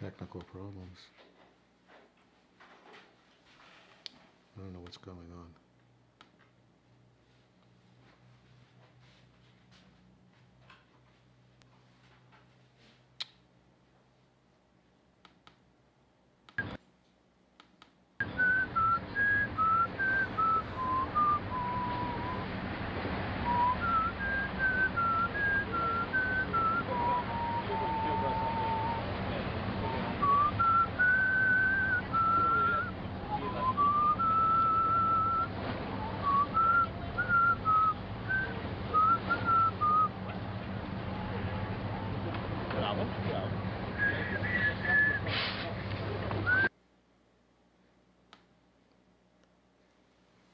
Technical problems. I don't know what's going on.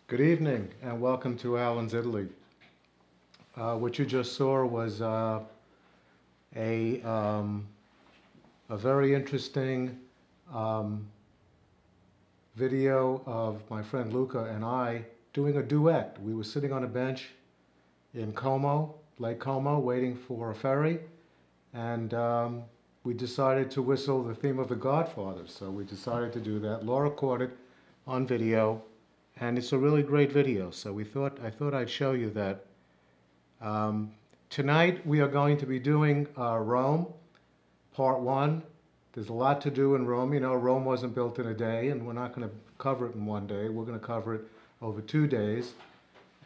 Good evening and welcome to Alan's Italy. What you just saw was a very interesting video of my friend Luca and I doing a duet. We were sitting on a bench in Como, Lake Como, waiting for a ferry, and we decided to whistle the theme of The Godfather. So we decided to do that. Laura caught it on video. And it's a really great video, so I thought I'd show you that. Tonight we are going to be doing Rome, part 1. There's a lot to do in Rome. You know, Rome wasn't built in a day, and we're not going to cover it in one day. We're going to cover it over 2 days.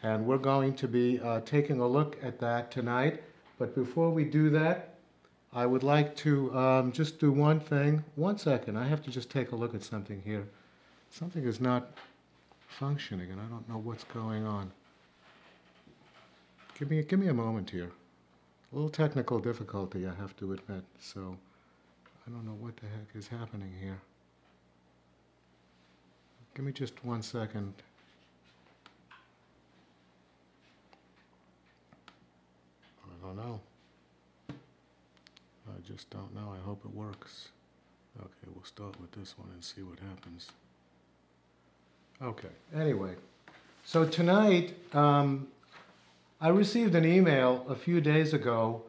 And we're going to be taking a look at that tonight. But before we do that, I would like to just do one thing. 1 second, I have to just take a look at something here. Something is not functioning, and I don't know what's going on. Give me a moment here. A little technical difficulty, I have to admit, so I don't know what the heck is happening here. Give me just 1 second. I don't know. I just don't know. I hope it works. Okay, we'll start with this one and see what happens. Okay, anyway, so tonight I received an email a few days ago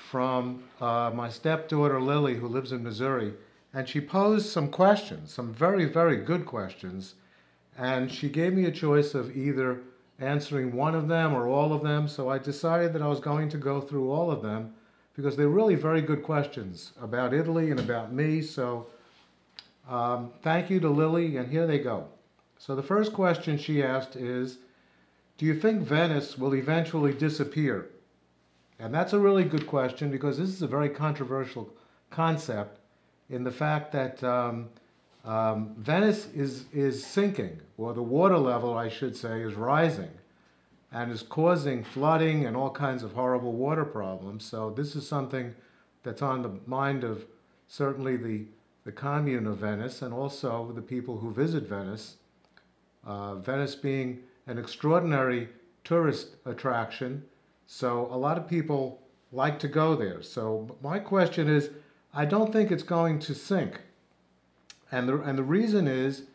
from my stepdaughter Lily, who lives in Missouri, and she posed some questions, some very, very good questions, and she gave me a choice of either answering one of them or all of them, so I decided that I was going to go through all of them because they're really very good questions about Italy and about me, so thank you to Lily, and here they go. So the first question she asked is, do you think Venice will eventually disappear? And that's a really good question because this is a very controversial concept in the fact that Venice is sinking, or the water level, I should say, is rising and is causing flooding and all kinds of horrible water problems. So this is something that's on the mind of certainly the commune of Venice and also the people who visit Venice. Venice being an extraordinary tourist attraction, so a lot of people like to go there. So my question is, I don't think it's going to sink. And the reason is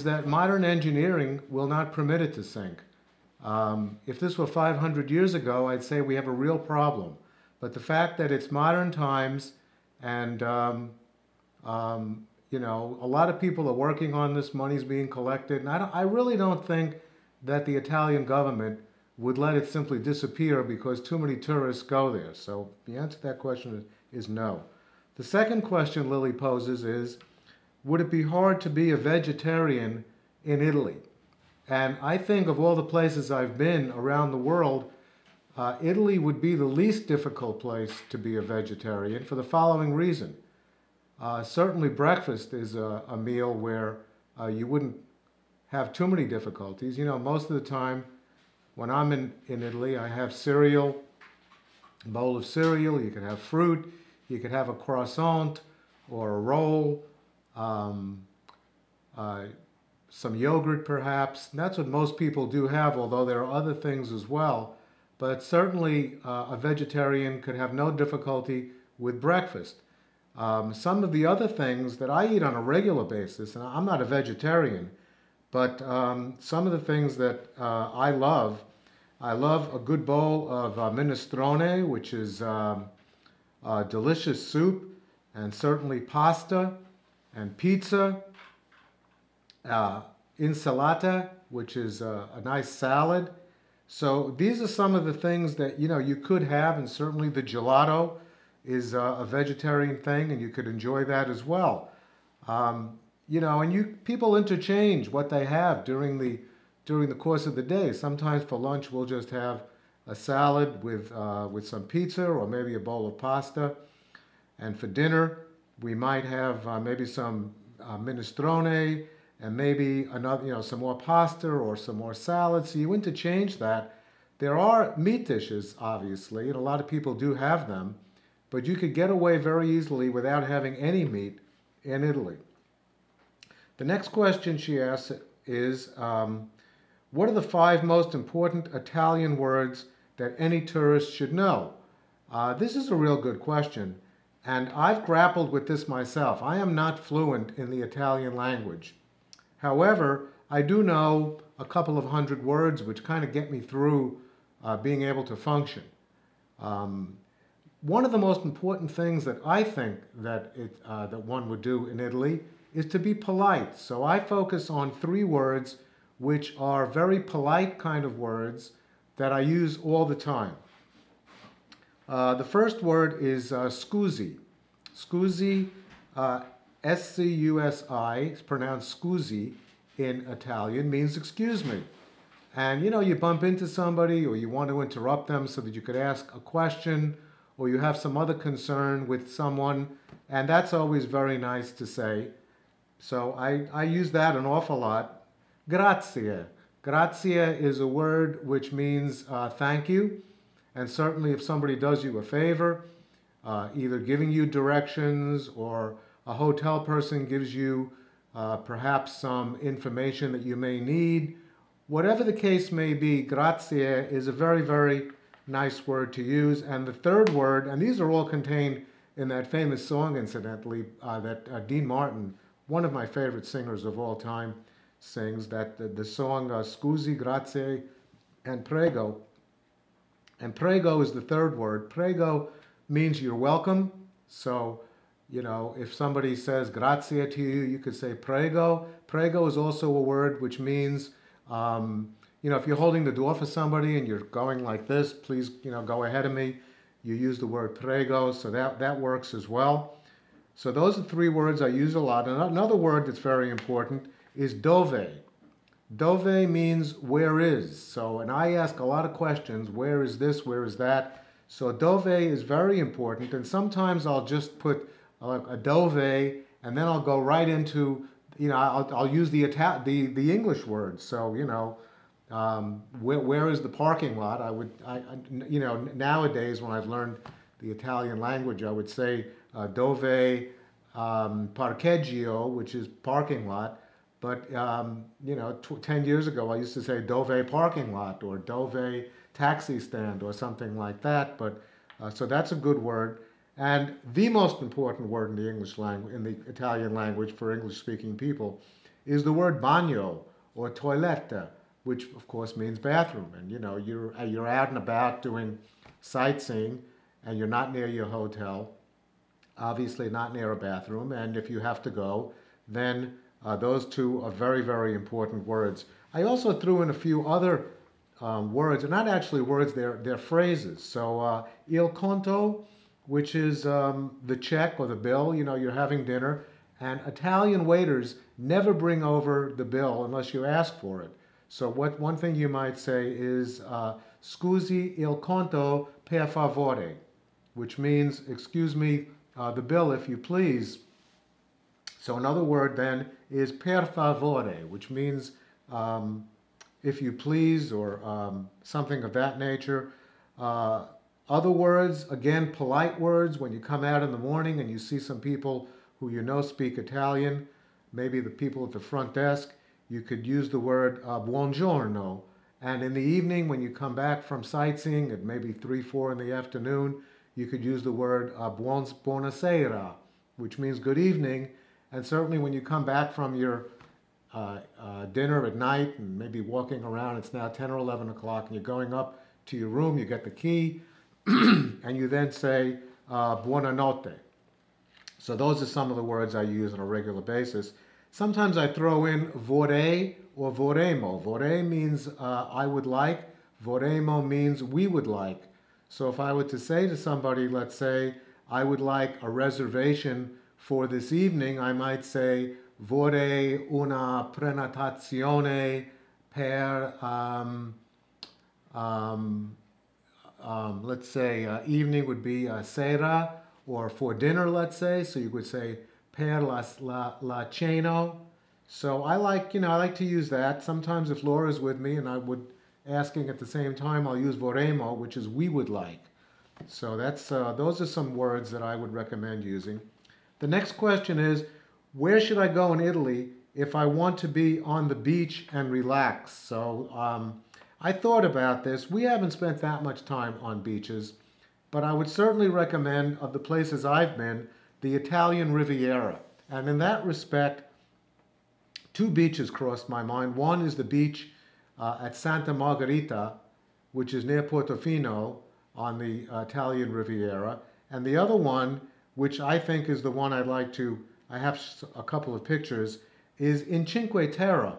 that modern engineering will not permit it to sink. If this were 500 years ago, I'd say we have a real problem. But the fact that it's modern times and you know, a lot of people are working on this, money's being collected, and I really don't think that the Italian government would let it simply disappear because too many tourists go there. So the answer to that question is no. The second question Lily poses is, would it be hard to be a vegetarian in Italy? And I think of all the places I've been around the world, Italy would be the least difficult place to be a vegetarian for the following reason. Certainly breakfast is a meal where you wouldn't have too many difficulties. You know, most of the time when I'm in Italy, I have cereal, a bowl of cereal, you could have fruit, you could have a croissant or a roll, some yogurt perhaps. And that's what most people do have, although there are other things as well. But certainly a vegetarian could have no difficulty with breakfast. Some of the other things that I eat on a regular basis, and I'm not a vegetarian, but some of the things that I love a good bowl of minestrone, which is delicious soup and certainly pasta and pizza, insalata, which is a nice salad. So these are some of the things that you could have, and certainly the gelato is a vegetarian thing, and you could enjoy that as well. And people interchange what they have during the course of the day. Sometimes for lunch we'll just have a salad with some pizza or maybe a bowl of pasta, and for dinner we might have maybe some minestrone and maybe another, some more pasta or some more salad. So you interchange that. There are meat dishes, obviously, and a lot of people do have them, but you could get away very easily without having any meat in Italy. The next question she asks is, what are the 5 most important Italian words that any tourist should know? This is a real good question, and I've grappled with this myself. I am not fluent in the Italian language. However, I do know a couple of hundred words which kind of get me through being able to function. One of the most important things that I think that one would do in Italy is to be polite. So I focus on 3 words which are very polite kind of words that I use all the time. The first word is scusi. Scusi, S-C-U-S-I, it's pronounced scusi in Italian, means excuse me. And you bump into somebody or you want to interrupt them so that you could ask a question, or you have some other concern with someone, and that's always very nice to say. So I use that an awful lot. Grazie. Grazie is a word which means thank you. And certainly if somebody does you a favor, either giving you directions or a hotel person gives you perhaps some information that you may need, whatever the case may be, grazie is a very, very nice word to use. And the third word, and these are all contained in that famous song, incidentally, that Dean Martin, one of my favorite singers of all time, sings, that the song Scusi, Grazie, and Prego. And prego is the third word. Prego means you're welcome. So, if somebody says grazie to you, you could say prego. Prego is also a word which means, if you're holding the door for somebody and you're going like this, please, go ahead of me. You use the word prego, so that works as well. So those are 3 words I use a lot. And another word that's very important is dove. Dove means where is. So, and I ask a lot of questions. Where is this? Where is that? So dove is very important. And sometimes I'll just put a dove and then I'll go right into, I'll use the English words. So, where is the parking lot? Nowadays when I've learned the Italian language, I would say dove parcheggio, which is parking lot. But, 10 years ago, I used to say dove parking lot or dove taxi stand or something like that. But so that's a good word. And the most important word in the English language, in the Italian language for English-speaking people, is the word bagno or toiletta, which of course means bathroom. And you're out and about doing sightseeing, and you're not near your hotel, obviously not near a bathroom. And if you have to go, then those 2 are very, very important words. I also threw in a few other words. They're not actually words, they're phrases. So il conto, which is the check or the bill. You're having dinner, and Italian waiters never bring over the bill unless you ask for it. So one thing you might say is scusi il conto per favore, which means excuse me, the bill if you please. So another word then is per favore, which means if you please, or something of that nature. Other words, again, polite words, when you come out in the morning and you see some people who speak Italian, maybe the people at the front desk, you could use the word buongiorno. And in the evening, when you come back from sightseeing at maybe 3, 4 in the afternoon, you could use the word buonasera, which means good evening. And certainly when you come back from your dinner at night and maybe walking around, it's now 10 or 11 o'clock, and you're going up to your room, you get the key, and you then say buonanotte. So those are some of the words I use on a regular basis. Sometimes I throw in vorrei or vorremmo. Vorrei means I would like. Vorremmo means we would like. So if I were to say to somebody, let's say, I would like a reservation for this evening, I might say, vorrei una prenotazione per, let's say, evening would be sera, or for dinner, let's say. So you would say, per la cena. So I like, I like to use that. Sometimes if Laura's with me and I would asking at the same time, I'll use vorremmo, which is we would like. So that's those are some words that I would recommend using. The next question is, where should I go in Italy if I want to be on the beach and relax? So I thought about this. We haven't spent that much time on beaches, but I would certainly recommend, of the places I've been, the Italian Riviera. And in that respect, two beaches crossed my mind. One is the beach at Santa Margherita, which is near Portofino on the Italian Riviera. And the other one, which I think is the one I'd like to, I have a couple of pictures, is in Cinque Terre,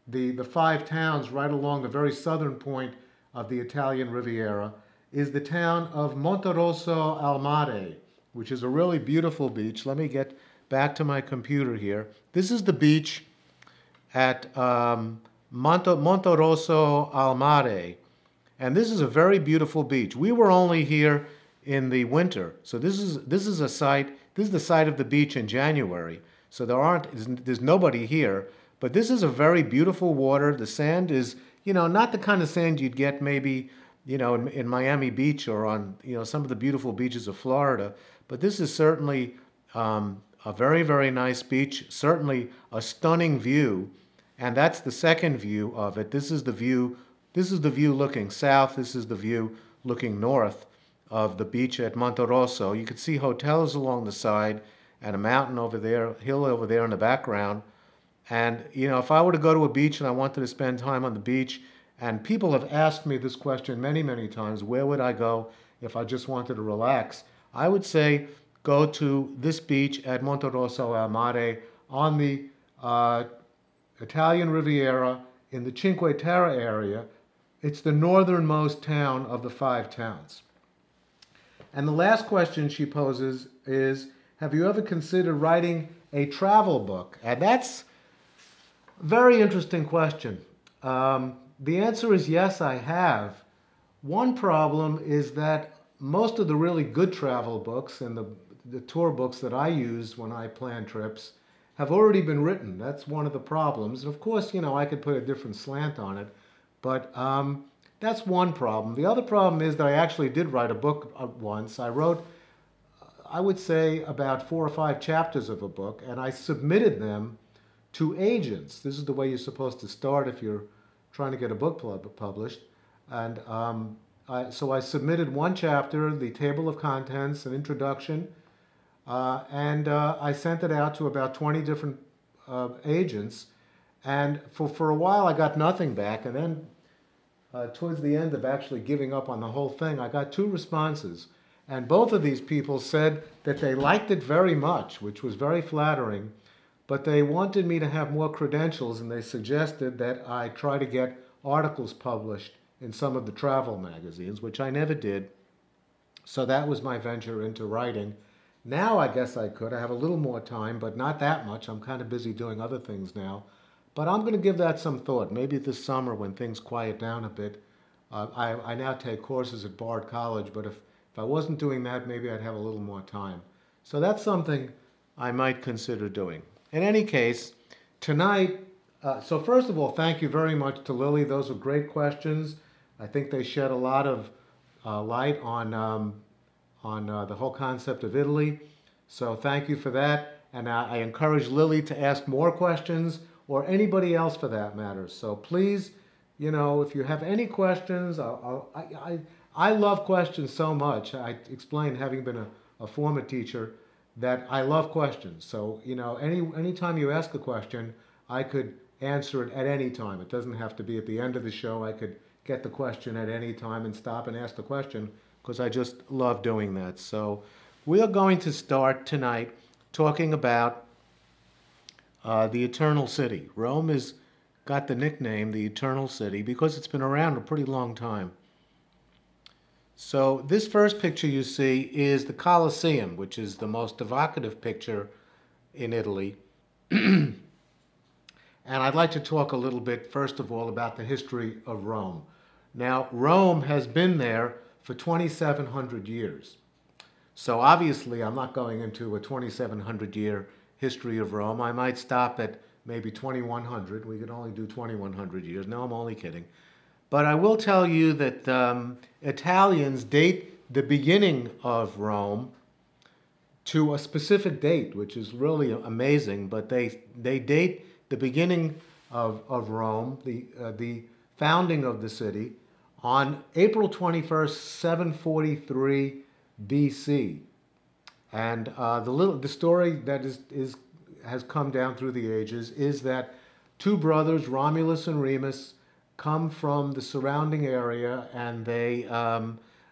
the five towns right along the very southern point of the Italian Riviera, is the town of Monterosso al Mare, which is a really beautiful beach. Let me get back to my computer here. This is the beach at Monterosso al Mare, and this is a very beautiful beach. We were only here in the winter, so this is a site. This is the site of the beach in January, so there's nobody here. But this is a very beautiful water. The sand is, not the kind of sand you'd get maybe, in Miami Beach or on, some of the beautiful beaches of Florida. But this is certainly a very, very nice beach. Certainly a stunning view. And that's the second view of it. This is the view looking south. This is the view looking north of the beach at Monterosso. You can see hotels along the side and a mountain over there, hill over there in the background. And, if I were to go to a beach and I wanted to spend time on the beach, and people have asked me this question many, many times, where would I go if I just wanted to relax? I would say go to this beach at Monterosso al Mare on the Italian Riviera in the Cinque Terre area. It's the northernmost town of the five towns. And the last question she poses is, have you ever considered writing a travel book? And that's a very interesting question. The answer is yes, I have. One problem is that most of the really good travel books and the tour books that I use when I plan trips have already been written. That's one of the problems. And of course, I could put a different slant on it, but that's one problem. The other problem is that I actually did write a book once. I wrote, I would say, about 4 or 5 chapters of a book, and I submitted them to agents. This is the way you're supposed to start if you're trying to get a book published. And so I submitted one chapter, the table of contents, an introduction, and I sent it out to about 20 different agents. And for a while I got nothing back, and then towards the end of actually giving up on the whole thing, I got 2 responses. And both of these people said that they liked it very much, which was very flattering, but they wanted me to have more credentials, and they suggested that I try to get articles published in some of the travel magazines, which I never did. So that was my venture into writing. Now I guess I could. I have a little more time, but not that much. I'm kind of busy doing other things now. But I'm going to give that some thought. Maybe this summer when things quiet down a bit. I now take courses at Bard College, but if I wasn't doing that, maybe I'd have a little more time. So that's something I might consider doing. In any case, tonight, so first of all, thank you very much to Lily. Those were great questions. I think they shed a lot of light on the whole concept of Italy. So thank you for that. And I encourage Lily to ask more questions, or anybody else for that matter. So please, if you have any questions, I love questions so much. I explained, having been a former teacher, that I love questions. So, anytime you ask a question, I could answer it at any time. It doesn't have to be at the end of the show. I could get the question at any time and stop and ask the question, because I just love doing that. So we are going to start tonight talking about the Eternal City. Rome has got the nickname the Eternal City because it's been around a pretty long time. So this first picture you see is the Colosseum, which is the most evocative picture in Italy. And I'd like to talk a little bit, first of all, about the history of Rome. Now, Rome has been there for 2,700 years. So obviously, I'm not going into a 2,700-year history of Rome. I might stop at maybe 2,100. We could only do 2,100 years. No, I'm only kidding. But I will tell you that Italians date the beginning of Rome to a specific date, which is really amazing. But they date the beginning of Rome, the founding of the city, on April 21st, 743 BC. And the story that has come down through the ages is that two brothers, Romulus and Remus, come from the surrounding area, and they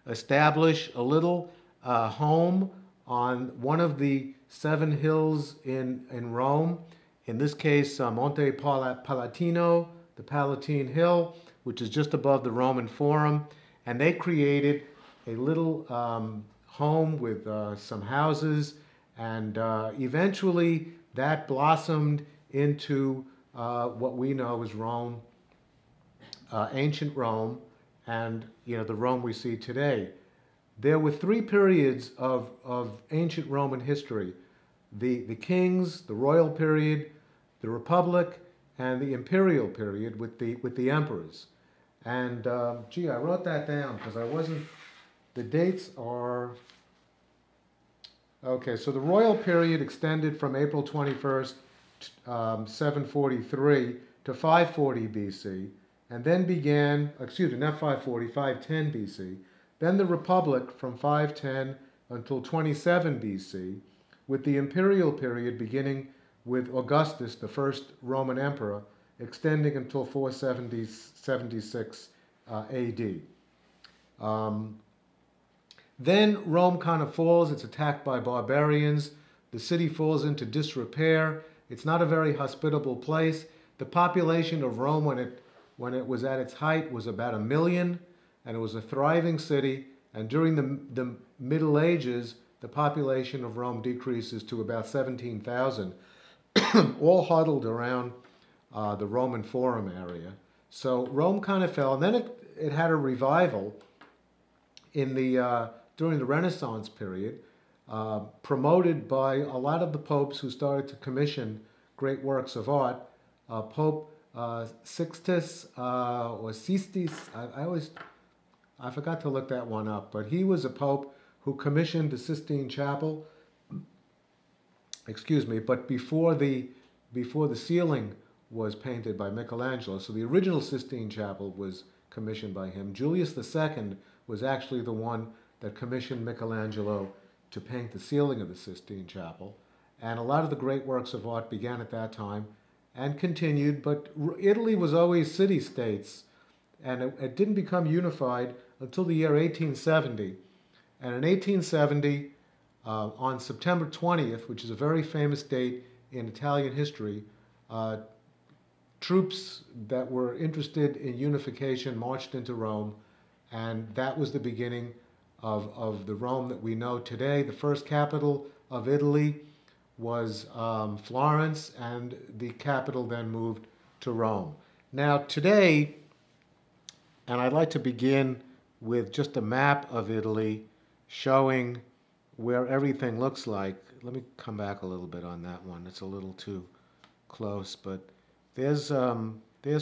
establish a little home on one of the 7 hills in Rome. In this case, Monte Palatino, the Palatine Hill, which is just above the Roman Forum. And they created a little home with some houses, and eventually that blossomed into what we know as Rome, ancient Rome, and the Rome we see today. There were 3 periods of ancient Roman history: the kings, the royal period, the republic, and the imperial period with the emperors. And gee, I wrote that down because I wasn't. The dates are okay. So the royal period extended from April 21st, 743 to 540 BC. And then began, excuse me, not 540, 510 BC. Then the Republic from 510 until 27 BC, with the imperial period beginning with Augustus, the first Roman emperor, extending until 476 AD. Then Rome kind of falls. It's attacked by barbarians. The city falls into disrepair. It's not a very hospitable place. The population of Rome when it was at its height was about 1 million, and it was a thriving city. And during the Middle Ages, the population of Rome decreases to about 17,000, all huddled around the Roman Forum area. So Rome kind of fell, and then it had a revival during the Renaissance period, promoted by a lot of the popes who started to commission great works of art. Pope Sixtus or Sistis, I forgot to look that one up, but he was a pope who commissioned the Sistine Chapel. Excuse me, but before the ceiling was painted by Michelangelo, so the original Sistine Chapel was commissioned by him. Julius II was actually the one that commissioned Michelangelo to paint the ceiling of the Sistine Chapel, and a lot of the great works of art began at that time and continued, but Italy was always city-states, and it didn't become unified until the year 1870. And in 1870, on September 20th, which is a very famous date in Italian history, troops that were interested in unification marched into Rome, and that was the beginning of the Rome that we know today. The first capital of Italy was Florence, and the capital then moved to Rome. Now today, and I'd like to begin with just a map of Italy showing where everything looks like. Let me come back a little bit on that one. It's a little too close, but there's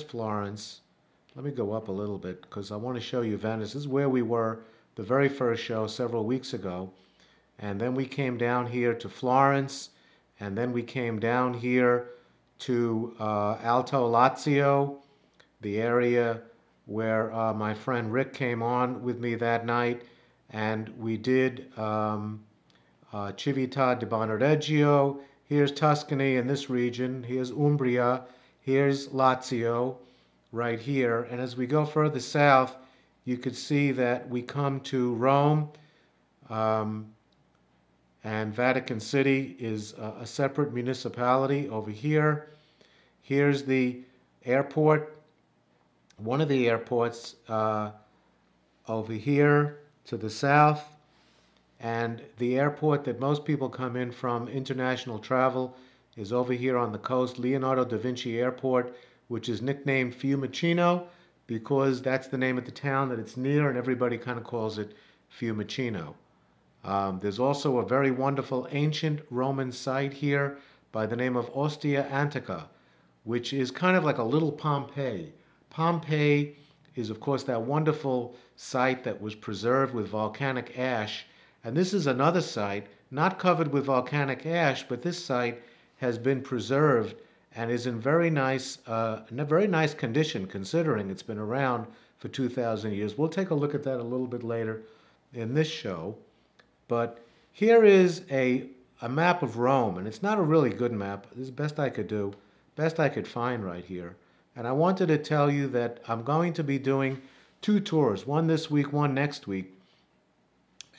Florence. Let me go up a little bit because I want to show you Venice. This is where we were the very first show several weeks ago. And then we came down here to Florence, and then we came down here to Alto Lazio, the area where my friend Rick came on with me that night, and we did Civita di Bonareggio. Here's Tuscany in this region. Here's Umbria. Here's Lazio right here. And as we go further south, you could see that we come to Rome. and Vatican City is a separate municipality over here. Here's the airport, one of the airports over here to the south, and the airport that most people come in from international travel is over here on the coast, Leonardo da Vinci Airport, which is nicknamed Fiumicino because that's the name of the town that it's near, and everybody kind of calls it Fiumicino. There's also a very wonderful ancient Roman site here by the name of Ostia Antica, which is kind of like a little Pompeii. Pompeii is, of course, that wonderful site that was preserved with volcanic ash. And this is another site, not covered with volcanic ash, but this site has been preserved and is in very nice condition, considering it's been around for 2,000 years. We'll take a look at that a little bit later in this show. But here is a map of Rome, and it's not a really good map. This is the best I could do, best I could find right here. And I wanted to tell you that I'm going to be doing 2 tours, one this week, one next week.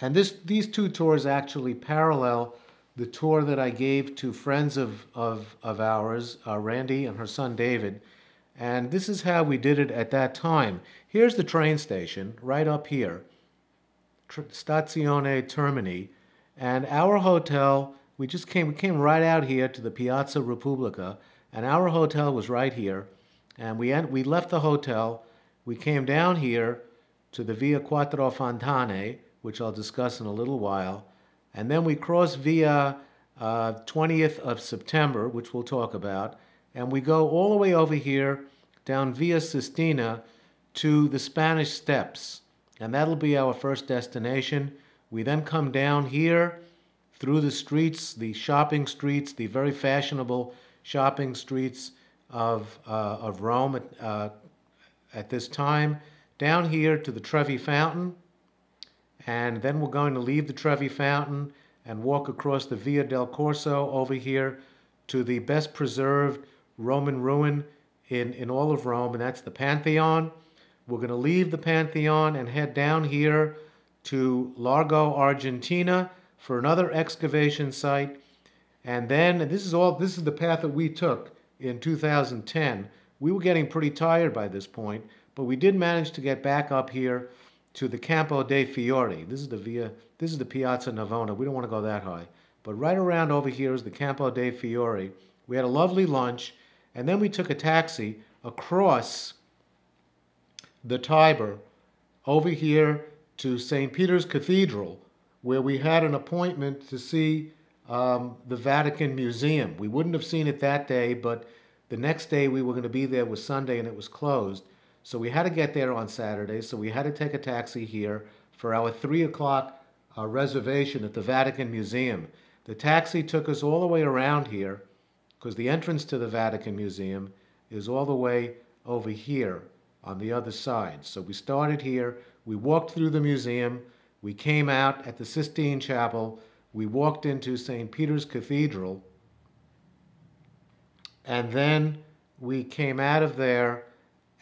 And these 2 tours actually parallel the tour that I gave to friends of ours, Randy and her son David. And this is how we did it at that time. Here's the train station right up here, Stazione Termini. And our hotel, we came right out here to the Piazza Repubblica, and our hotel was right here. And we left the hotel, we came down here to the Via Quattro Fontane, which I'll discuss in a little while, and then we crossed Via 20th of September, which we'll talk about, and we go all the way over here down Via Sistina to the Spanish Steps, and that'll be our first destination. We then come down here through the streets, the shopping streets, the very fashionable shopping streets of Rome at this time, down here to the Trevi Fountain, and then we're going to leave the Trevi Fountain and walk across the Via del Corso over here to the best preserved Roman ruin in all of Rome, and that's the Pantheon. We're going to leave the Pantheon and head down here to Largo Argentina for another excavation site. And then, and this is the path that we took in 2010. We were getting pretty tired by this point, but we did manage to get back up here to the Campo dei Fiori. This is the Piazza Navona. We don't want to go that high. But right around over here is the Campo dei Fiori. We had a lovely lunch, and then we took a taxi across the Tiber over here to St. Peter's Cathedral, where we had an appointment to see the Vatican Museum. We wouldn't have seen it that day, but the next day we were going to be there was Sunday and it was closed. So we had to get there on Saturday, so we had to take a taxi here for our 3 o'clock reservation at the Vatican Museum. The taxi took us all the way around here, because the entrance to the Vatican Museum is all the way over here on the other side. So we started here, we walked through the museum, we came out at the Sistine Chapel, we walked into St. Peter's Cathedral, and then we came out of there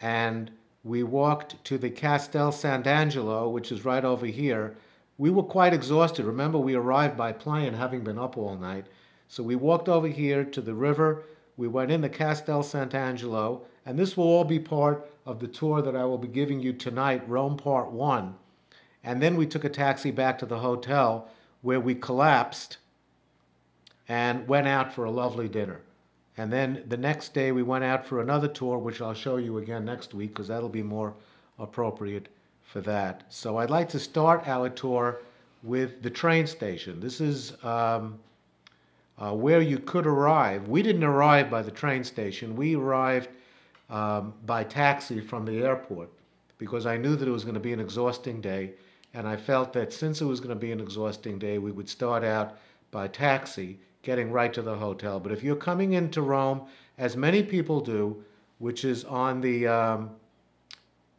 and we walked to the Castel Sant'Angelo, which is right over here. We were quite exhausted. Remember, we arrived by plane, having been up all night. So we walked over here to the river. We went in the Castel Sant'Angelo, and this will all be part of the tour that I will be giving you tonight, Rome Part 1. And then we took a taxi back to the hotel, where we collapsed and went out for a lovely dinner. And then the next day we went out for another tour, which I'll show you again next week, because that'll be more appropriate for that. So I'd like to start our tour with the train station. This is where you could arrive. We didn't arrive by the train station. We arrived by taxi from the airport, because I knew that it was going to be an exhausting day, and I felt that since it was going to be an exhausting day, we would start out by taxi, getting right to the hotel. But if you're coming into Rome, as many people do, which is on the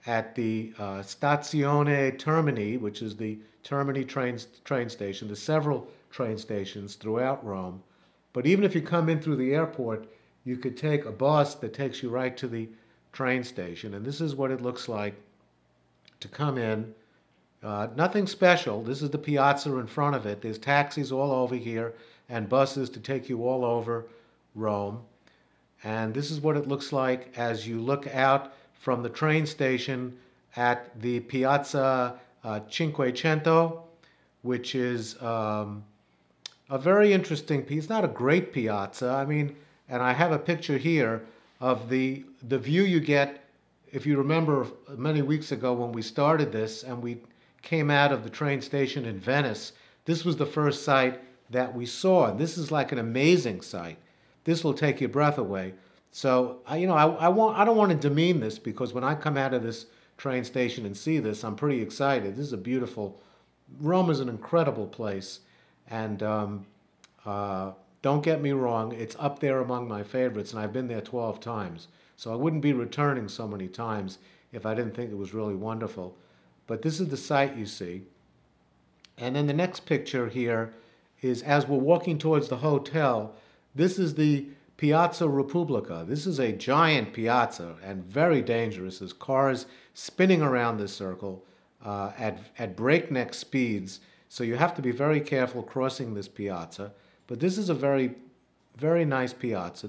at the Stazione Termini, which is the Termini train station. There's several train stations throughout Rome. But even if you come in through the airport, you could take a bus that takes you right to the train station. And this is what it looks like to come in. Nothing special. This is the piazza in front of it. There's taxis all over here and buses to take you all over Rome. And this is what it looks like as you look out from the train station at the Piazza Cinquecento, which is a very interesting piece. Not a great piazza. I mean, and I have a picture here of the view you get. If you remember many weeks ago when we started this and we came out of the train station in Venice, this was the first sight that we saw. And this is like an amazing sight. This will take your breath away. So, I don't want to demean this, because when I come out of this train station and see this, I'm pretty excited. This is a beautiful, Rome is an incredible place. And don't get me wrong, it's up there among my favorites, and I've been there 12 times. So I wouldn't be returning so many times if I didn't think it was really wonderful. But this is the site you see. And then the next picture here is as we're walking towards the hotel. This is the Piazza Repubblica. This is a giant piazza and very dangerous. There's cars spinning around this circle at breakneck speeds. So you have to be very careful crossing this piazza. But this is a very, very nice piazza.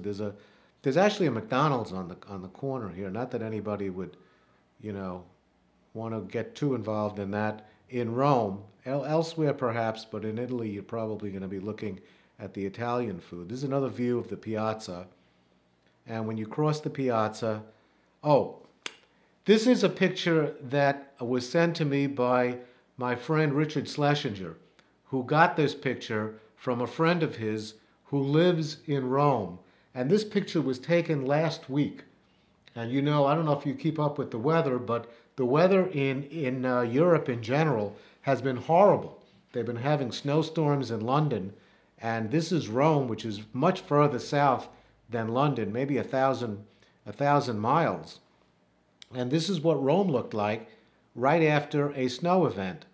There's actually a McDonald's on the corner here. Not that anybody would, want to get too involved in that in Rome. Elsewhere perhaps, but in Italy you're probably going to be looking at the Italian food. This is another view of the piazza. And when you cross the piazza, this is a picture that was sent to me by my friend Richard Schlesinger, who got this picture from a friend of his who lives in Rome. And this picture was taken last week. And I don't know if you keep up with the weather, but the weather in Europe in general has been horrible. They've been having snowstorms in London, and this is Rome, which is much further south than London, maybe a thousand miles. And this is what Rome looked like right after a snow event.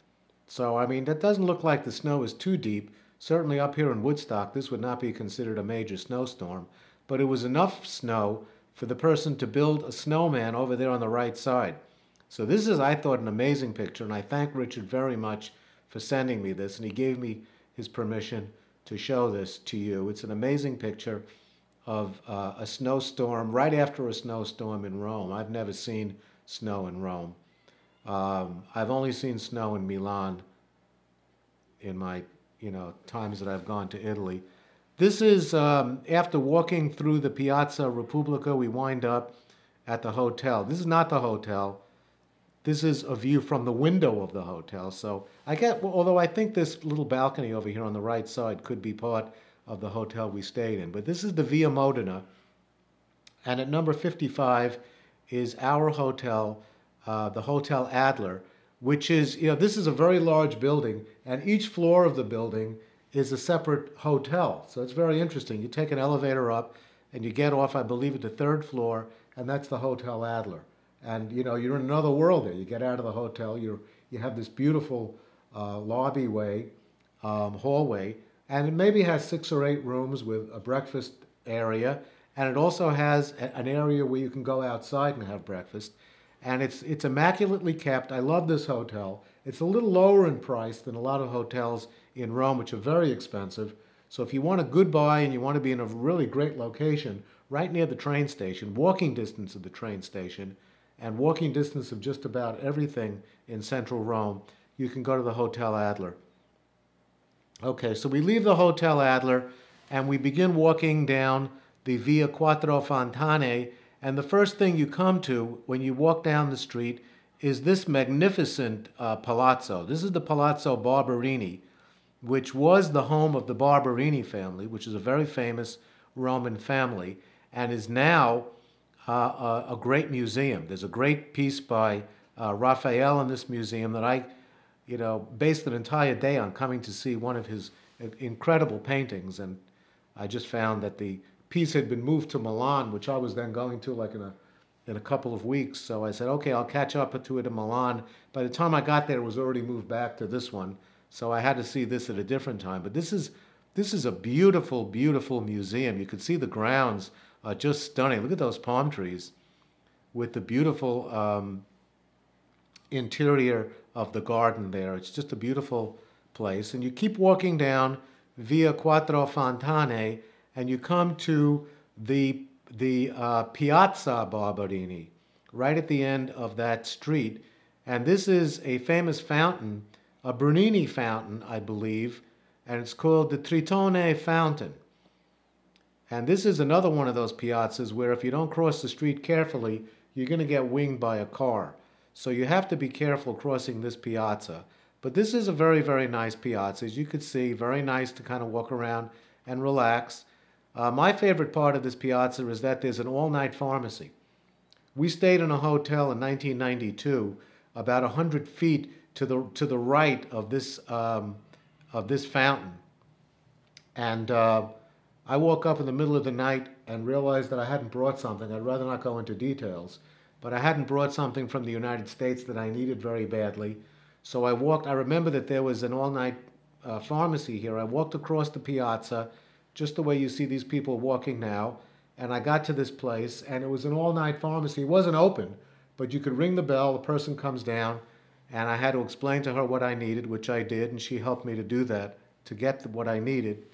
So, I mean, that doesn't look like the snow is too deep. Certainly up here in Woodstock, this would not be considered a major snowstorm, but it was enough snow for the person to build a snowman over there on the right side. So this is, I thought, an amazing picture, and I thank Richard very much for sending me this, and he gave me his permission to show this to you. It's an amazing picture of a snowstorm right after a snowstorm in Rome. I've never seen snow in Rome. I've only seen snow in Milan in my times that I've gone to Italy. This is after walking through the Piazza Repubblica, we wind up at the hotel. This is not the hotel. This is a view from the window of the hotel. So although I think this little balcony over here on the right side could be part of the hotel we stayed in. But this is the Via Modena. And at number 55 is our hotel, the Hotel Adler, which is, this is a very large building, and each floor of the building is a separate hotel. So it's very interesting. You take an elevator up and you get off, I believe, at the third floor, and that's the Hotel Adler. And you're in another world there. You get out of the hotel, you have this beautiful lobby way, hallway, and it maybe has 6 or 8 rooms with a breakfast area, and it also has an area where you can go outside and have breakfast. And it's immaculately kept. I love this hotel. It's a little lower in price than a lot of hotels in Rome, which are very expensive. So if you want a good buy and you want to be in a really great location, right near the train station, walking distance of the train station, and walking distance of just about everything in central Rome, you can go to the Hotel Adler. Okay, so we leave the Hotel Adler and we begin walking down the Via Quattro Fontane, and the first thing you come to when you walk down the street is this magnificent palazzo. This is the Palazzo Barberini, which was the home of the Barberini family, which is a very famous Roman family, and is now a great museum. There's a great piece by Raphael in this museum that I, based an entire day on coming to see one of his incredible paintings, and I just found that the piece had been moved to Milan, which I was then going to like in a couple of weeks. So I said, okay, I'll catch up to it in Milan. By the time I got there, it was already moved back to this one. So I had to see this at a different time. But this is a beautiful, beautiful museum. You could see the grounds are just stunning. Look at those palm trees with the beautiful interior of the garden there. It's just a beautiful place. And you keep walking down via Quattro Fontane, and you come to the Piazza Barberini, right at the end of that street. And this is a famous fountain, a Bernini fountain, I believe, and it's called the Trevi Fountain. And this is another one of those piazzas where if you don't cross the street carefully, you're going to get winged by a car. So you have to be careful crossing this piazza. But this is a very, very nice piazza. As you can see, very nice to kind of walk around and relax. My favorite part of this piazza is that there's an all-night pharmacy. We stayed in a hotel in 1992, about 100 feet to the right of this fountain. And I woke up in the middle of the night and realized that I hadn't brought something. I'd rather not go into details, but I hadn't brought something from the United States that I needed very badly. So I remember that there was an all-night pharmacy here. I walked across the piazza, just the way you see these people walking now, and I got to this place, and it was an all-night pharmacy. It wasn't open, but you could ring the bell, the person comes down, and I had to explain to her what I needed, which I did, and she helped me to do that, to get what I needed.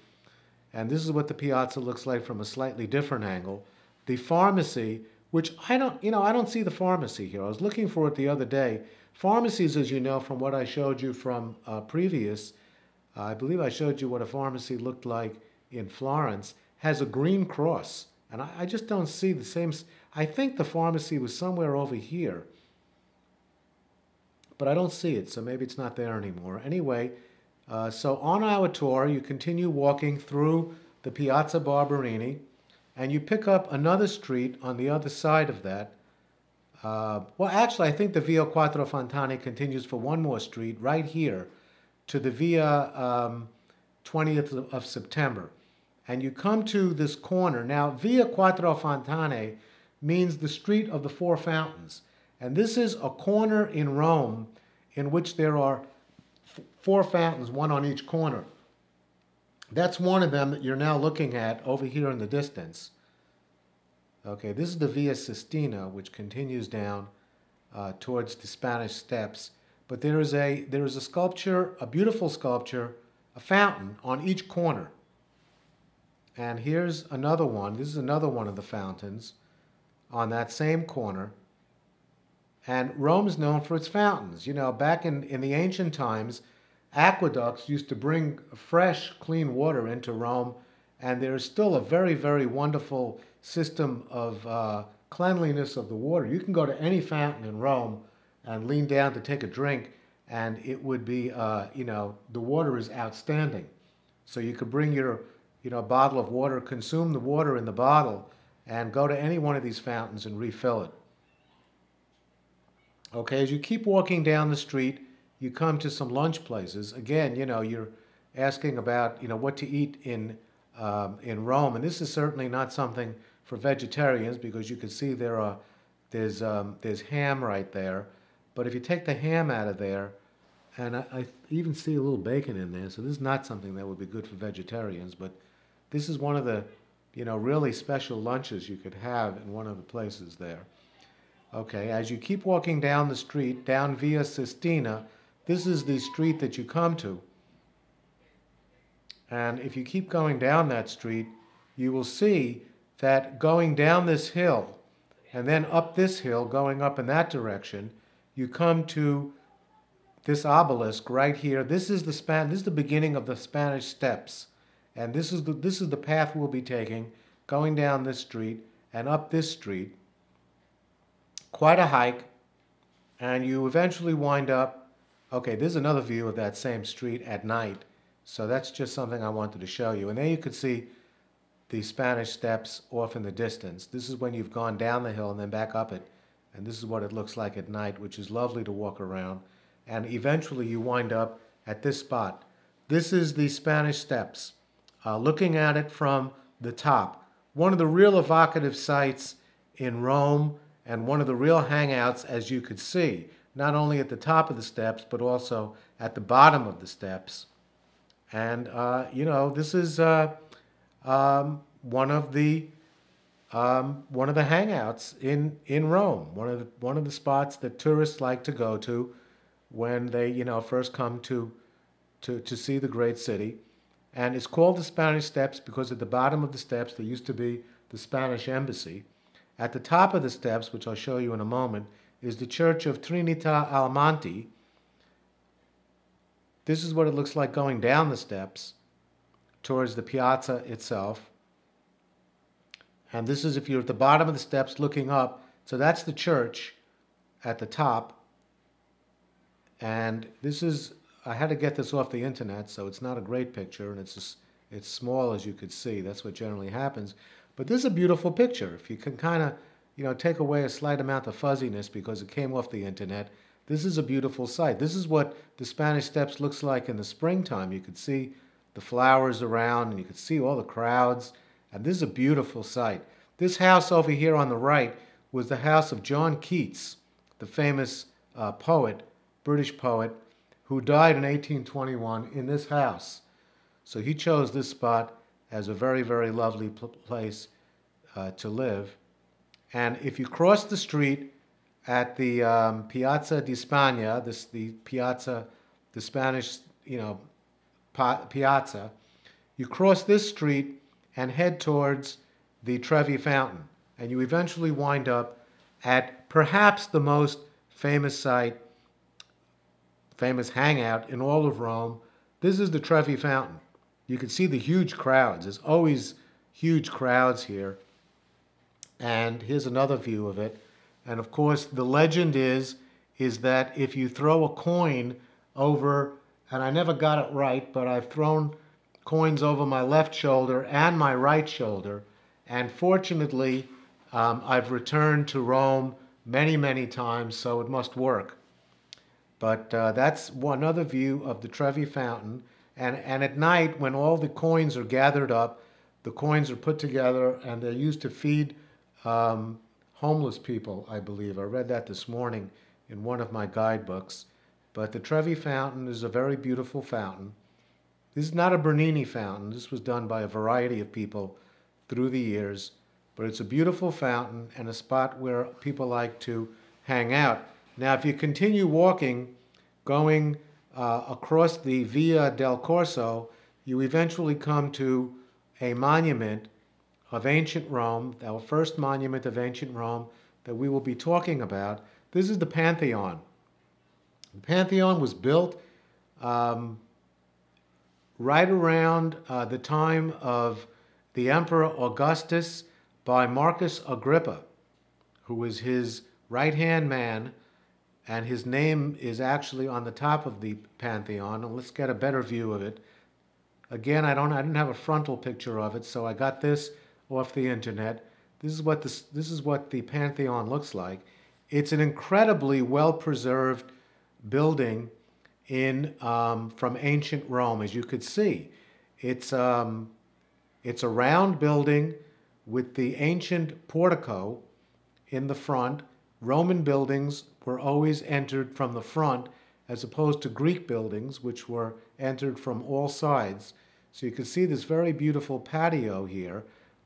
And this is what the piazza looks like from a slightly different angle. The pharmacy, which I don't see the pharmacy here. I was looking for it the other day. Pharmacies, as you know, from what I showed you from previous, I believe I showed you what a pharmacy looked like in Florence, has a green cross. And I just don't see the same. I think the pharmacy was somewhere over here, but I don't see it, so maybe it's not there anymore. Anyway, so on our tour, you continue walking through the Piazza Barberini, and you pick up another street on the other side of that. Well, actually, I think the Via Quattro Fontane continues for one more street right here to the Via 20th of September. And you come to this corner. Now, Via Quattro Fontane means the street of the four fountains. And this is a corner in Rome in which there are four fountains, one on each corner. That's one of them that you're now looking at over here in the distance. Okay, this is the Via Sistina, which continues down towards the Spanish Steps. But there is a sculpture, a beautiful sculpture, a fountain on each corner. And here's another one. This is another one of the fountains on that same corner. And Rome is known for its fountains. You know, back in the ancient times, aqueducts used to bring fresh, clean water into Rome, and there is still a very, very wonderful system of cleanliness of the water. You can go to any fountain in Rome and lean down to take a drink, and it would be, the water is outstanding. So you could bring your, bottle of water, consume the water in the bottle, and go to any one of these fountains and refill it. Okay, as you keep walking down the street, you come to some lunch places. Again, you're asking about, what to eat in Rome, and this is certainly not something for vegetarians because you can see there's ham right there. But if you take the ham out of there, and I even see a little bacon in there, so this is not something that would be good for vegetarians, but this is one of the, really special lunches you could have in one of the places there. Okay, as you keep walking down the street, down Via Sistina, this is the street that you come to. And if you keep going down that street, you will see that going down this hill and then up this hill, going up in that direction, you come to this obelisk right here. This is the beginning of the Spanish Steps. And this is the path we'll be taking, going down this street and up this street. Quite a hike, and you eventually wind up, okay, there's another view of that same street at night, so that's just something I wanted to show you. And there you could see the Spanish Steps off in the distance. This is when you've gone down the hill and then back up it, and this is what it looks like at night, which is lovely to walk around. And eventually you wind up at this spot. This is the Spanish Steps, looking at it from the top. One of the real evocative sites in Rome, and one of the real hangouts, as you could see, not only at the top of the steps, but also at the bottom of the steps. And, this is one of the hangouts in Rome, one of the spots that tourists like to go to when they, first come to see the great city. And it's called the Spanish Steps because at the bottom of the steps there used to be the Spanish embassy. At the top of the steps, which I'll show you in a moment, is the Church of Trinita al Monte. This is what it looks like going down the steps towards the piazza itself. And this is if you're at the bottom of the steps looking up. So that's the church at the top. And this is, I had to get this off the internet, so it's not a great picture, and it's small, as you could see. That's what generally happens. But this is a beautiful picture. If you can kind of, take away a slight amount of fuzziness because it came off the internet, this is a beautiful sight. This is what the Spanish Steps looks like in the springtime. You could see the flowers around, and you could see all the crowds, and this is a beautiful sight. This house over here on the right was the house of John Keats, the famous poet, British poet, who died in 1821 in this house. So he chose this spot as a very, very lovely place to live. And if you cross the street at the Piazza di Spagna, the Piazza, the Spanish, piazza, you cross this street and head towards the Trevi Fountain. And you eventually wind up at perhaps the most famous site, famous hangout in all of Rome. This is the Trevi Fountain. You can see the huge crowds. There's always huge crowds here. And here's another view of it. And of course, the legend is that if you throw a coin over, and I never got it right, but I've thrown coins over my left shoulder and my right shoulder. And fortunately, I've returned to Rome many, many times, so it must work. But that's one other view of the Trevi Fountain. And at night, when all the coins are gathered up, the coins are put together and they're used to feed homeless people, I believe. I read that this morning in one of my guidebooks. But the Trevi Fountain is a very beautiful fountain. This is not a Bernini fountain. This was done by a variety of people through the years. But it's a beautiful fountain and a spot where people like to hang out. Now, if you continue walking, going across the Via del Corso, you eventually come to a monument of ancient Rome, our first monument of ancient Rome that we will be talking about. This is the Pantheon. The Pantheon was built right around the time of the Emperor Augustus by Marcus Agrippa, who was his right-hand man, and his name is actually on the top of the Pantheon. And let's get a better view of it. Again, I didn't have a frontal picture of it, so I got this off the internet. This is what the Pantheon looks like. It's an incredibly well-preserved building from ancient Rome, as you could see. It's a round building with the ancient portico in the front. Roman buildings were always entered from the front as opposed to Greek buildings, which were entered from all sides. So you can see this very beautiful patio here,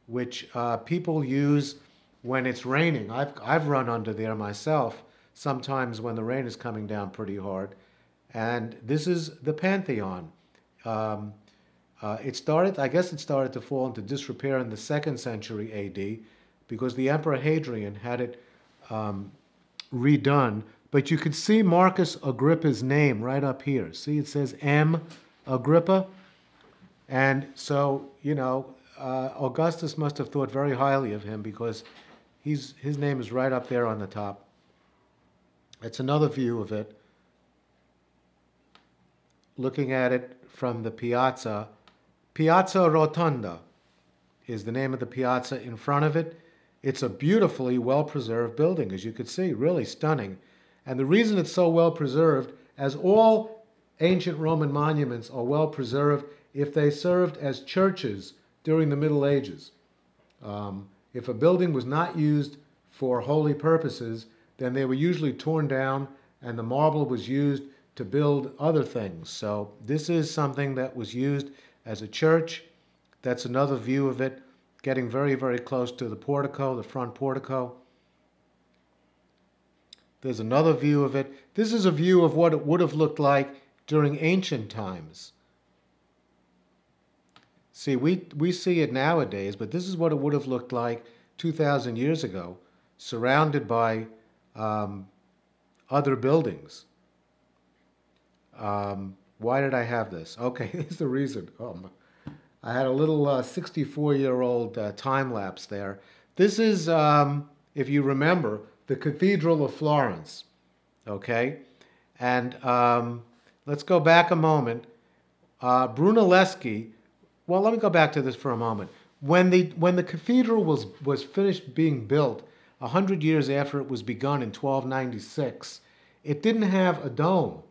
which people use when it's raining. I've run under there myself sometimes when the rain is coming down pretty hard. And this is the Pantheon. I guess it started to fall into disrepair in the 2nd century AD because the Emperor Hadrian had it redone. But you could see Marcus Agrippa's name right up here. See, it says M. Agrippa. And so, Augustus must have thought very highly of him because his name is right up there on the top. It's another view of it. Looking at it from the piazza. Piazza Rotonda is the name of the piazza in front of it. It's a beautifully well-preserved building, as you could see, really stunning. And the reason it's so well-preserved, as all ancient Roman monuments are well-preserved if they served as churches during the Middle Ages. If a building was not used for holy purposes, then they were usually torn down and the marble was used to build other things. So this is something that was used as a church. That's another view of it, getting very, very close to the portico, the front portico. There's another view of it. This is a view of what it would have looked like during ancient times. See, we see it nowadays, but this is what it would have looked like 2,000 years ago, surrounded by other buildings. Why did I have this? Okay, here's the reason. I had a little 64-year-old time lapse there. This is, if you remember, the Cathedral of Florence. Okay, and let's go back a moment. Brunelleschi. Well, let me go back to this for a moment. When the cathedral was finished being built 100 years after it was begun in 1296, it didn't have a dome.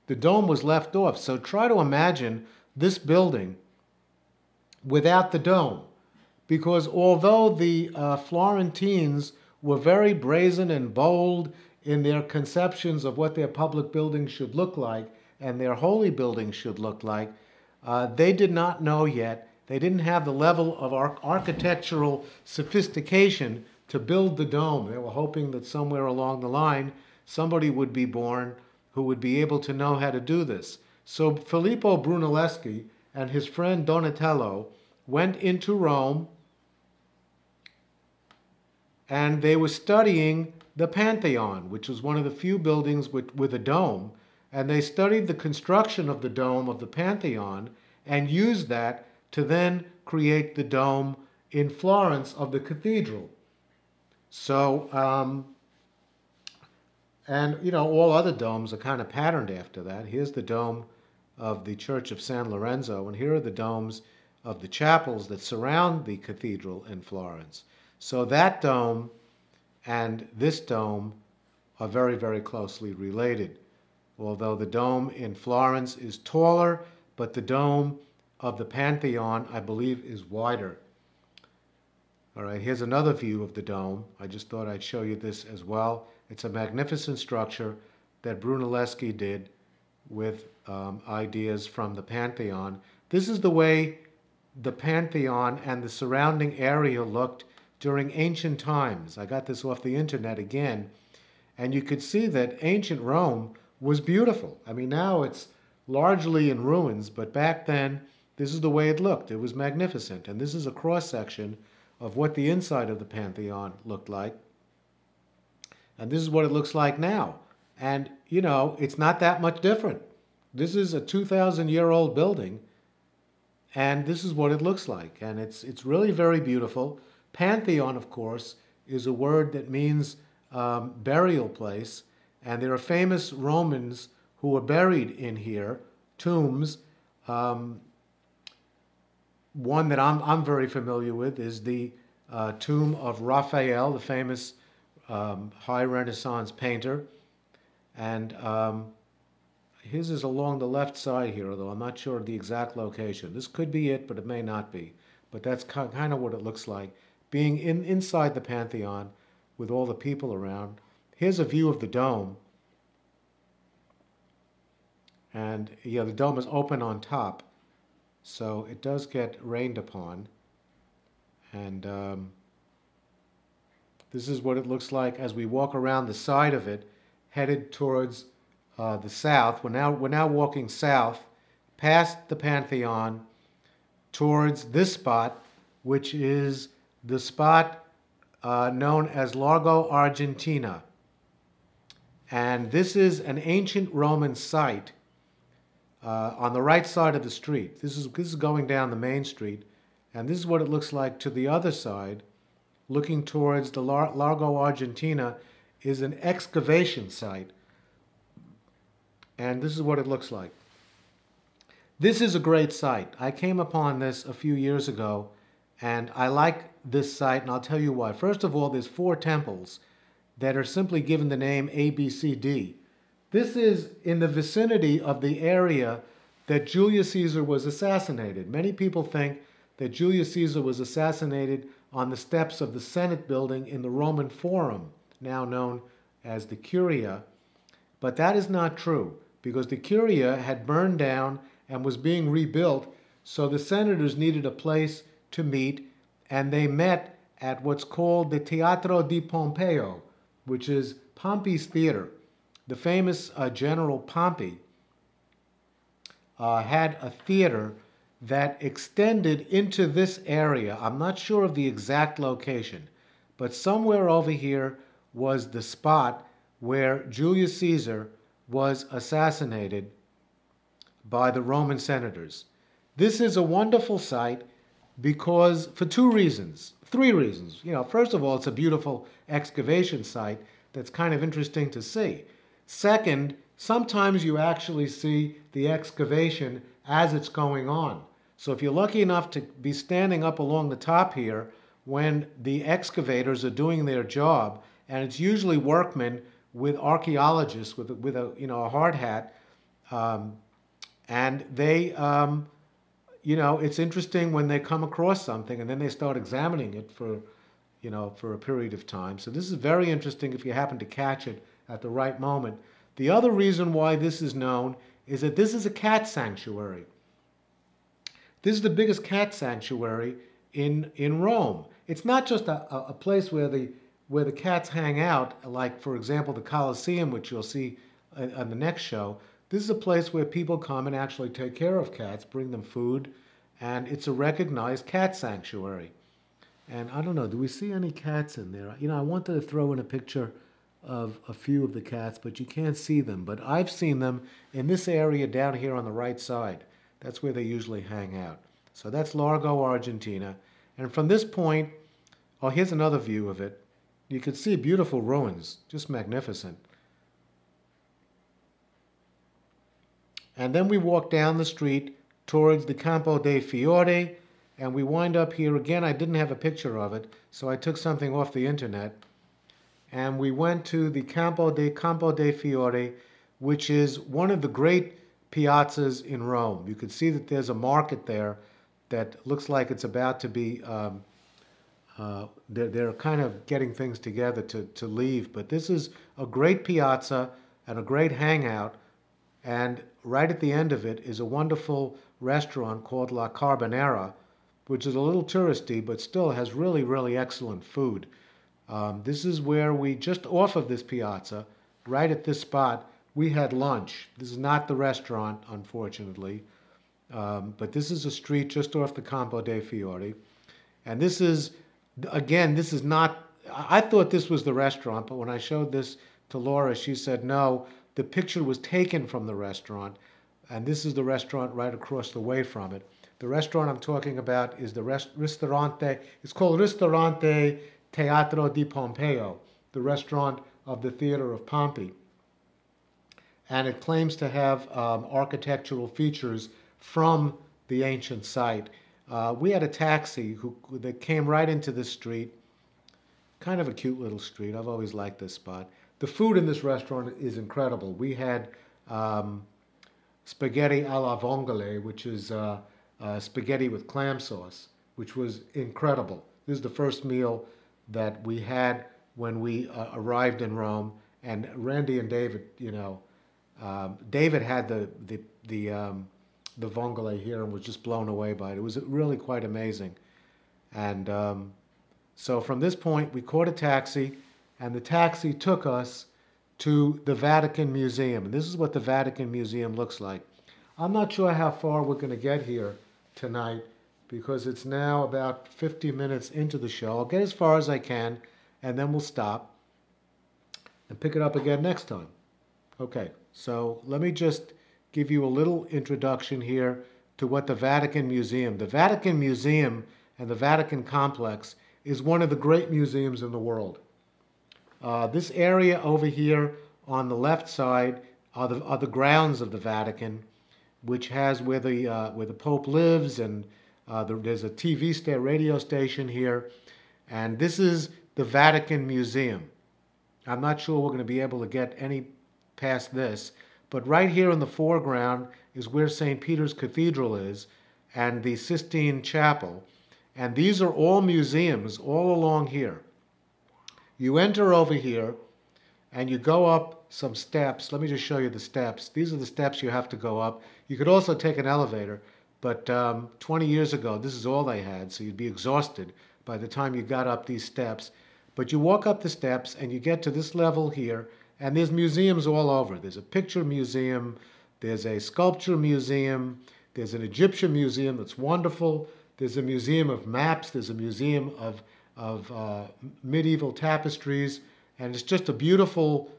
The dome was left off. So try to imagine this building without the dome. Because although the Florentines were very brazen and bold in their conceptions of what their public buildings should look like and their holy buildings should look like, they did not know yet. They didn't have the level of architectural sophistication to build the dome. They were hoping that somewhere along the line, somebody would be born who would be able to know how to do this. So Filippo Brunelleschi and his friend Donatello went into Rome, and they were studying the Pantheon, which was one of the few buildings with a dome, and they studied the construction of the dome of the Pantheon and used that to then create the dome in Florence of the cathedral. So, and you know, all other domes are kind of patterned after that. Here's the dome of the Church of San Lorenzo, and here are the domes of the chapels that surround the cathedral in Florence. So that dome and this dome are very, very closely related. Although the dome in Florence is taller, but the dome of the Pantheon, I believe, is wider. All right, here's another view of the dome. I just thought I'd show you this as well. It's a magnificent structure that Brunelleschi did with ideas from the Pantheon. This is the way the Pantheon and the surrounding area looked during ancient times. I got this off the internet again, and you could see that ancient Rome was beautiful. I mean, now it's largely in ruins, but back then, this is the way it looked. It was magnificent, and this is a cross-section of what the inside of the Pantheon looked like. And this is what it looks like now. And, you know, it's not that much different. This is a 2,000-year-old building, and this is what it looks like. And it's really very beautiful. Pantheon, of course, is a word that means burial place. And there are famous Romans who were buried in here, tombs. One that I'm very familiar with is the tomb of Raphael, the famous high Renaissance painter. And his is along the left side here, although I'm not sure of the exact location. This could be it, but it may not be. But that's kind of what it looks like, being inside the Pantheon with all the people around. Here's a view of the dome. And yeah, the dome is open on top, so it does get rained upon. And this is what it looks like as we walk around the side of it, headed towards the south. We're now walking south, past the Pantheon, towards this spot, which is the spot known as Largo Argentina. And this is an ancient Roman site on the right side of the street. This is going down the main street, and this is what it looks like to the other side. Looking towards the Largo Argentina is an excavation site, and this is what it looks like. This is a great site. I came upon this a few years ago, and I like this site, and I'll tell you why. First of all, there's 4 temples that are simply given the name A, B, C, D. This is in the vicinity of the area that Julius Caesar was assassinated. Many people think that Julius Caesar was assassinated on the steps of the Senate building in the Roman Forum, now known as the Curia. But that is not true, because the Curia had burned down and was being rebuilt, so the senators needed a place to meet, and they met at what's called the Teatro di Pompeo, which is Pompey's Theater. The famous General Pompey had a theater that extended into this area. I'm not sure of the exact location, but somewhere over here was the spot where Julius Caesar was assassinated by the Roman senators. This is a wonderful site because, for three reasons. First of all, it's a beautiful excavation site that's kind of interesting to see. Second, sometimes you actually see the excavation as it's going on. So if you're lucky enough to be standing up along the top here when the excavators are doing their job, and it's usually workmen with archaeologists with a hard hat, and they, it's interesting when they come across something and then they start examining it for a period of time. So this is very interesting if you happen to catch it at the right moment. The other reason why this is known is that this is a cat sanctuary. This is the biggest cat sanctuary in Rome. It's not just a place where the cats hang out, like, for example, the Colosseum, which you'll see on the next show. This is a place where people come and actually take care of cats, bring them food, and it's a recognized cat sanctuary. And I don't know, do we see any cats in there? I wanted to throw in a picture of a few of the cats, but you can't see them. But I've seen them in this area down here on the right side. That's where they usually hang out. So that's Largo Argentina. And from this point, oh, here's another view of it. You can see beautiful ruins, just magnificent. And then we walk down the street towards the Campo dei Fiori, and we wind up here again. I didn't have a picture of it, so I took something off the internet. And we went to the Campo dei Fiori, which is one of the great piazzas in Rome. You can see that there's a market there that looks like it's about to be, they're kind of getting things together to leave. But this is a great piazza and a great hangout. And right at the end of it is a wonderful restaurant called La Carbonara, which is a little touristy, but still has really, really excellent food. This is where we, just off of this piazza, right at this spot, we had lunch. This is not the restaurant, unfortunately, but this is a street just off the Campo dei Fiori. And this is, again, this is not, I thought this was the restaurant, but when I showed this to Laura, she said, no, the picture was taken from the restaurant, and this is the restaurant right across the way from it. The restaurant I'm talking about is the Ristorante, it's called Ristorante Teatro di Pompeo, the restaurant of the Theater of Pompey. And it claims to have architectural features from the ancient site. We had a taxi that came right into this street. Kind of a cute little street. I've always liked this spot. The food in this restaurant is incredible. We had spaghetti alla vongole, which is spaghetti with clam sauce, which was incredible. This is the first meal that we had when we arrived in Rome. And Randy and David, David had the vongole here and was just blown away by it. It was really quite amazing. And so from this point, we caught a taxi, and the taxi took us to the Vatican Museum. And this is what the Vatican Museum looks like. I'm not sure how far we're going to get here tonight because it's now about 50 minutes into the show. I'll get as far as I can, and then we'll stop and pick it up again next time. Okay, so let me just give you a little introduction here to what the Vatican Museum and the Vatican complex is one of the great museums in the world. This area over here on the left side are the grounds of the Vatican, which has where the Pope lives, and there's a radio station here, and this is the Vatican Museum. I'm not sure we're going to be able to get any past this, but right here in the foreground is where St. Peter's Cathedral is, and the Sistine Chapel, and these are all museums all along here. You enter over here, and you go up some steps. Let me just show you the steps. These are the steps you have to go up. You could also take an elevator, but 20 years ago, this is all they had, so you'd be exhausted by the time you got up these steps. But you walk up the steps and you get to this level here, and there's museums all over. There's a picture museum, there's a sculpture museum, there's an Egyptian museum that's wonderful, there's a museum of maps, there's a museum of medieval tapestries, and it's just a beautiful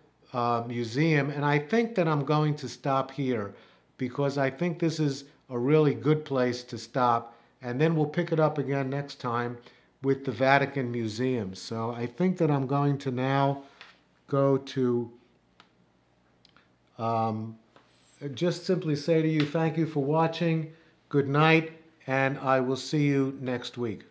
museum. And I think that I'm going to stop here because I think this is a really good place to stop, and then we'll pick it up again next time with the Vatican Museum. So I think that I'm going to now go to just simply say to you, thank you for watching, good night, and I will see you next week.